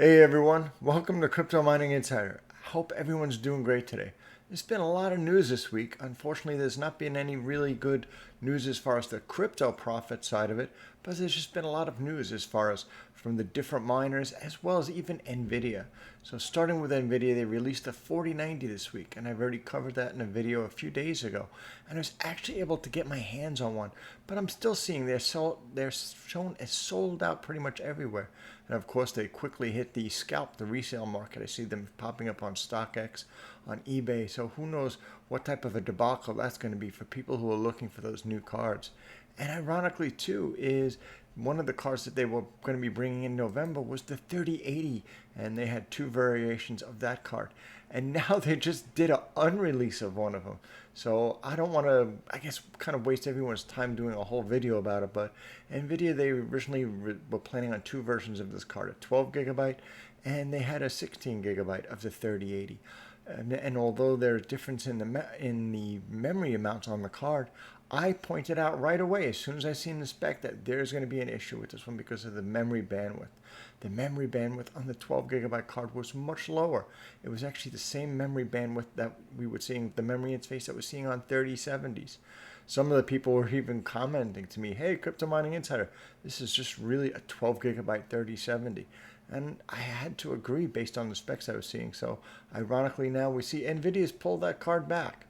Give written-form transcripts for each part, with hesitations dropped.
Hey everyone, welcome to Crypto Mining Insider. I hope everyone's doing great today. There's been a lot of news this week. Unfortunately, there's not been any really good news as far as the crypto profit side of it, but there's just been a lot of news as far as from the different miners as well as even Nvidia. So starting with Nvidia, they released a 4090 this week, and I've already covered that in a video a few days ago. And I was actually able to get my hands on one, but I'm still seeing they're shown as sold out pretty much everywhere. And of course, they quickly hit the scalp, the resale market. I see them popping up on StockX, on eBay. So who knows what type of a debacle that's going to be for people who are looking for those new cards. And ironically, too, is one of the cards that they were going to be bringing in November was the 3080, and they had two variations of that card. And now they just did an unrelease of one of them. So I don't want to, I guess, kind of waste everyone's time doing a whole video about it. But NVIDIA, they originally were planning on two versions of this card, a 12 gigabyte, and they had a 16 gigabyte of the 3080. And although there's difference in the memory amounts on the card, I pointed out right away as soon as I seen the spec that there's going to be an issue with this one because of the memory bandwidth. The memory bandwidth on the 12 gigabyte card was much lower. It was actually the same memory bandwidth that we were seeing, the memory interface that we're seeing on 3070s. Some of the people were even commenting to me, "Hey, Crypto Mining Insider, this is just really a 12 gigabyte 3070." And I had to agree based on the specs I was seeing. So ironically now we see NVIDIA's pulled that card back.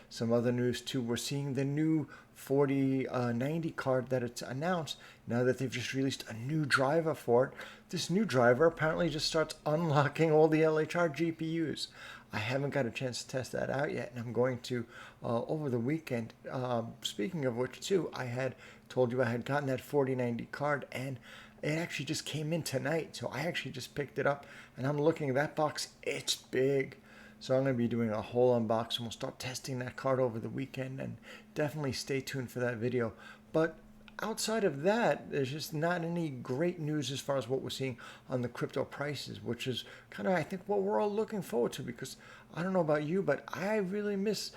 Some other news too, we're seeing the new 4090 card that it's announced now that they've just released a new driver for it. This new driver apparently just starts unlocking all the LHR GPUs. I haven't got a chance to test that out yet, and I'm going to over the weekend. Speaking of which too, I had told you I had gotten that 4090 card, and it actually just came in tonight. So I actually just picked it up, and I'm looking at that box. It's big. So I'm going to be doing a whole unboxing. We'll start testing that card over the weekend, and definitely stay tuned for that video. But outside of that, there's just not any great news as far as what we're seeing on the crypto prices, which is kind of, I think, what we're all looking forward to, because I don't know about you, but I really miss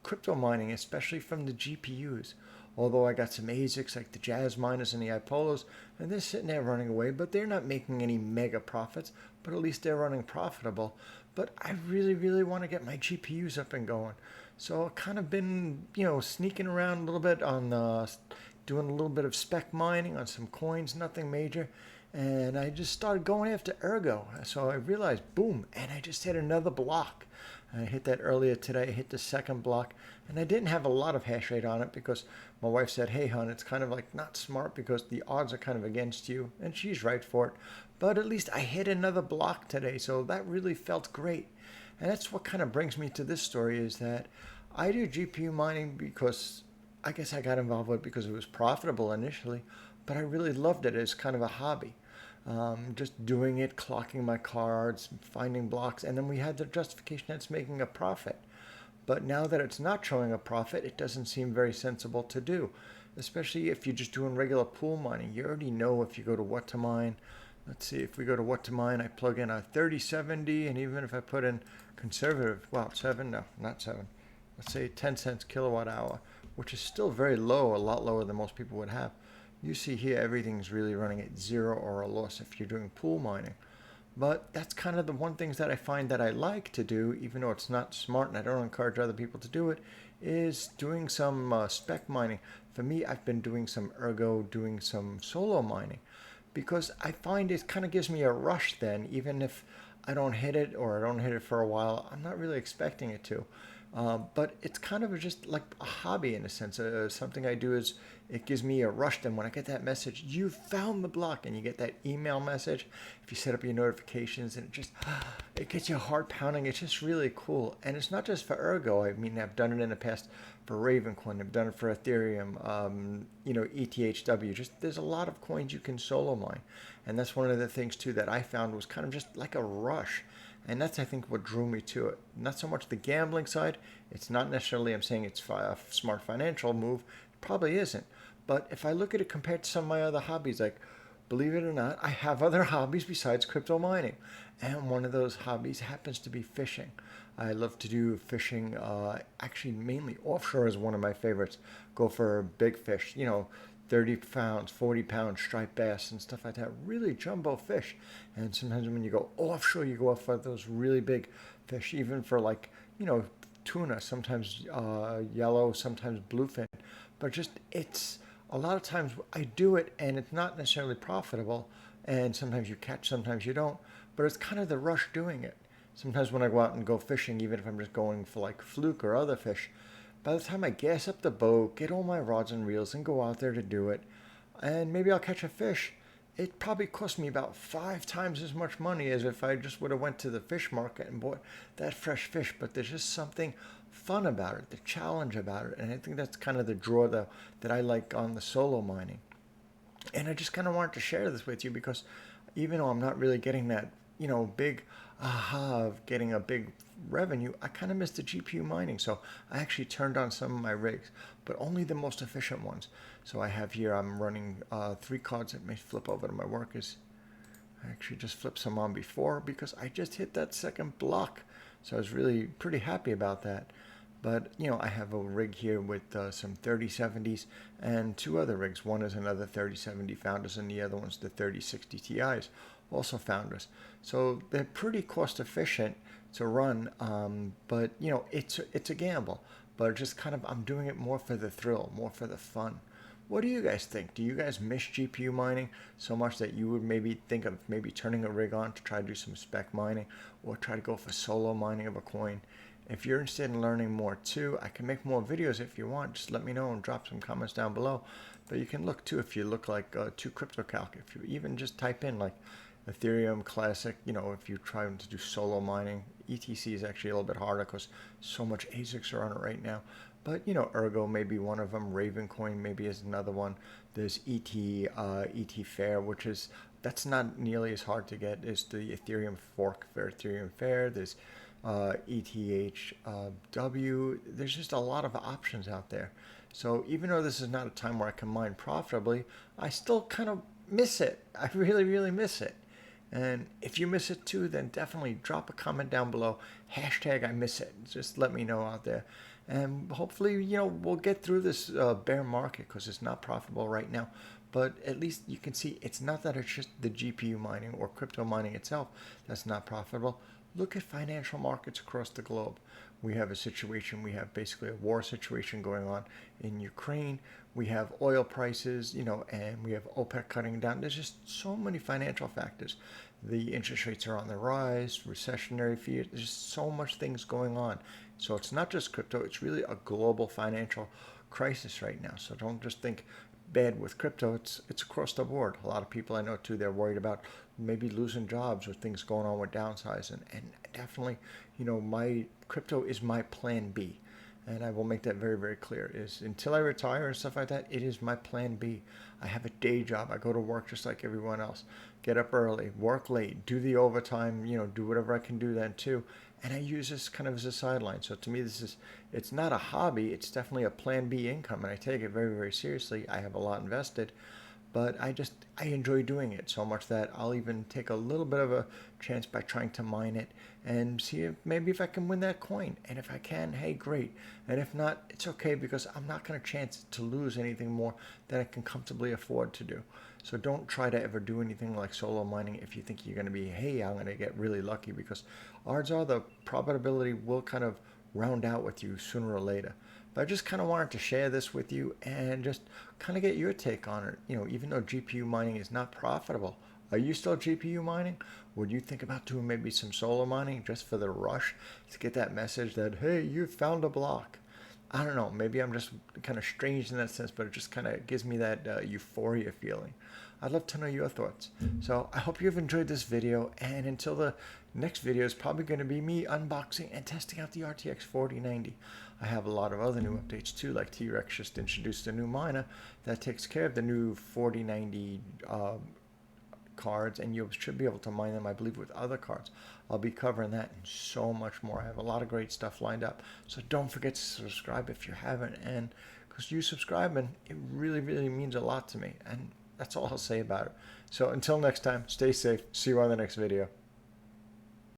crypto mining, especially from the GPUs. Although I got some ASICs like the JASMINERs and the IPOLLOs, and they're sitting there running away, but they're not making any mega profits, but at least they're running profitable. But I really, really want to get my GPUs up and going. So I've kind of been, sneaking around a little bit on doing a little bit of spec mining on some coins, nothing major. And I just started going after ERGO. So I realized, boom, and I just hit another block. I hit that earlier today. I hit the second block, and I didn't have a lot of hash rate on it because my wife said, "Hey, hon, it's kind of like not smart because the odds are kind of against you," and she's right for it. But at least I hit another block today, so that really felt great. And that's what kind of brings me to this story, is that I do GPU mining because I guess I got involved with it because it was profitable initially, but I really loved it as kind of a hobby. Just doing it, clocking my cards, finding blocks, and then we had the justification that it's making a profit. But now that it's not showing a profit, it doesn't seem very sensible to do, especially if you're just doing regular pool mining. You already know if you go to what to mine. Let's see, if we go to what to mine, I plug in a 3070, and even if I put in conservative, well, 7, no, not 7. Let's say 10 cents kilowatt hour, which is still very low, a lot lower than most people would have. You see here, everything's really running at zero or a loss if you're doing pool mining. But that's kind of the one things that I find that I like to do, even though it's not smart and I don't encourage other people to do it, is doing some spec mining. For me, I've been doing some ERGO, doing some solo mining, because I find it kind of gives me a rush then, even if I don't hit it or I don't hit it for a while. I'm not really expecting it to. But it's kind of just like a hobby in a sense. Something I do is it gives me a rush. Then when I get that message, you found the block, and you get that email message, if you set up your notifications, and it gets your heart pounding. It's just really cool. And it's not just for Ergo. I mean, I've done it in the past for Ravencoin. I've done it for Ethereum, ETHW. Just there's a lot of coins you can solo mine. And that's one of the things too that I found was kind of just like a rush. And that's, I think, what drew me to it. Not so much the gambling side. It's not necessarily, I'm saying it's a smart financial move. It probably isn't. But if I look at it compared to some of my other hobbies, like, believe it or not, I have other hobbies besides crypto mining. And one of those hobbies happens to be fishing. I love to do fishing, actually mainly offshore is one of my favorites. Go for big fish, 30 pounds, 40-pound striped bass and stuff like that. Really jumbo fish. And sometimes when you go offshore, you go off for those really big fish, even for like, tuna, sometimes yellow, sometimes bluefin. But just, it's a lot of times I do it and it's not necessarily profitable. And sometimes you catch, sometimes you don't. But it's kind of the rush doing it. Sometimes when I go out and go fishing, even if I'm just going for like fluke or other fish, by the time I gas up the boat, get all my rods and reels, and go out there to do it, and maybe I'll catch a fish, it probably cost me about 5 times as much money as if I just would have went to the fish market and bought that fresh fish. But there's just something fun about it, the challenge about it, and I think that's kind of the draw that I like on the solo mining. And I just kind of wanted to share this with you because even though I'm not really getting that, big aha of getting a big revenue, I kind of missed the GPU mining. So I actually turned on some of my rigs, but only the most efficient ones. So I have here, I'm running 3 cards that may flip over to my workers. I actually just flipped some on before because I just hit that second block. So I was really pretty happy about that. But, I have a rig here with some 3070s and 2 other rigs. One is another 3070 Founders and the other one's the 3060 Ti's, also Founders. So they're pretty cost efficient to run, but, it's a gamble. But just kind of, I'm doing it more for the thrill, more for the fun. What do you guys think? Do you guys miss GPU mining so much that you would maybe think of maybe turning a rig on to try to do some spec mining or try to go for solo mining of a coin? If you're interested in learning more too, I can make more videos if you want. Just let me know and drop some comments down below. But you can look too if you look like 2CryptoCalc. If you even just type in like Ethereum Classic, if you're trying to do solo mining, ETC is actually a little bit harder because so much ASICs are on it right now. But ERGO may be one of them. Ravencoin maybe is another one. There's ET Fair, that's not nearly as hard to get as the Ethereum fork for Ethereum Fair. There's ETHW. There's just a lot of options out there. So even though this is not a time where I can mine profitably, I still kind of miss it. I really, really miss it. And if you miss it too, then definitely drop a comment down below. Hashtag I miss it. Just let me know out there. And hopefully, we'll get through this bear market because it's not profitable right now. But at least you can see it's not that it's just the GPU mining or crypto mining itself that's not profitable. Look at financial markets across the globe. We have a situation, we have basically a war situation going on in Ukraine. We have oil prices, and we have OPEC cutting down. There's just so many financial factors. The interest rates are on the rise, recessionary fears. There's just so much things going on. So it's not just crypto, it's really a global financial crisis right now. So don't just think bad with crypto. It's across the board. A lot of people I know too, they're worried about maybe losing jobs or things going on with downsizing. And definitely, my crypto is my plan B. And I will make that very, very clear, is until I retire and stuff like that, it is my plan B. I have a day job. I go to work just like everyone else. Get up early, work late, do the overtime, do whatever I can do then too. And I use this kind of as a sideline. So to me, it's not a hobby. It's definitely a plan B income. And I take it very, very seriously. I have a lot invested. But I enjoy doing it so much that I'll even take a little bit of a chance by trying to mine it and see if I can win that coin. And if I can, hey, great. And if not, it's okay because I'm not going to chance to lose anything more than I can comfortably afford to do. So don't try to ever do anything like solo mining if you think you're going to be, hey, I'm going to get really lucky, because odds are the probability will kind of round out with you sooner or later. But I just kind of wanted to share this with you and just kind of get your take on it. Even though GPU mining is not profitable, are you still GPU mining? Would you think about doing maybe some solo mining just for the rush to get that message that, hey, you found a block? I don't know. Maybe I'm just kind of strange in that sense, but it just kind of gives me that euphoria feeling. I'd love to know your thoughts. So I hope you've enjoyed this video, and until the next video is probably going to be me unboxing and testing out the RTX 4090. I have a lot of other new updates too, like T-Rex just introduced a new miner that takes care of the new 4090 cards, and you should be able to mine them, I believe, with other cards. I'll be covering that and so much more. I have a lot of great stuff lined up. So don't forget to subscribe if you haven't, and because you subscribing, it really, really means a lot to me. And that's all I'll say about it. So until next time, stay safe. See you on the next video.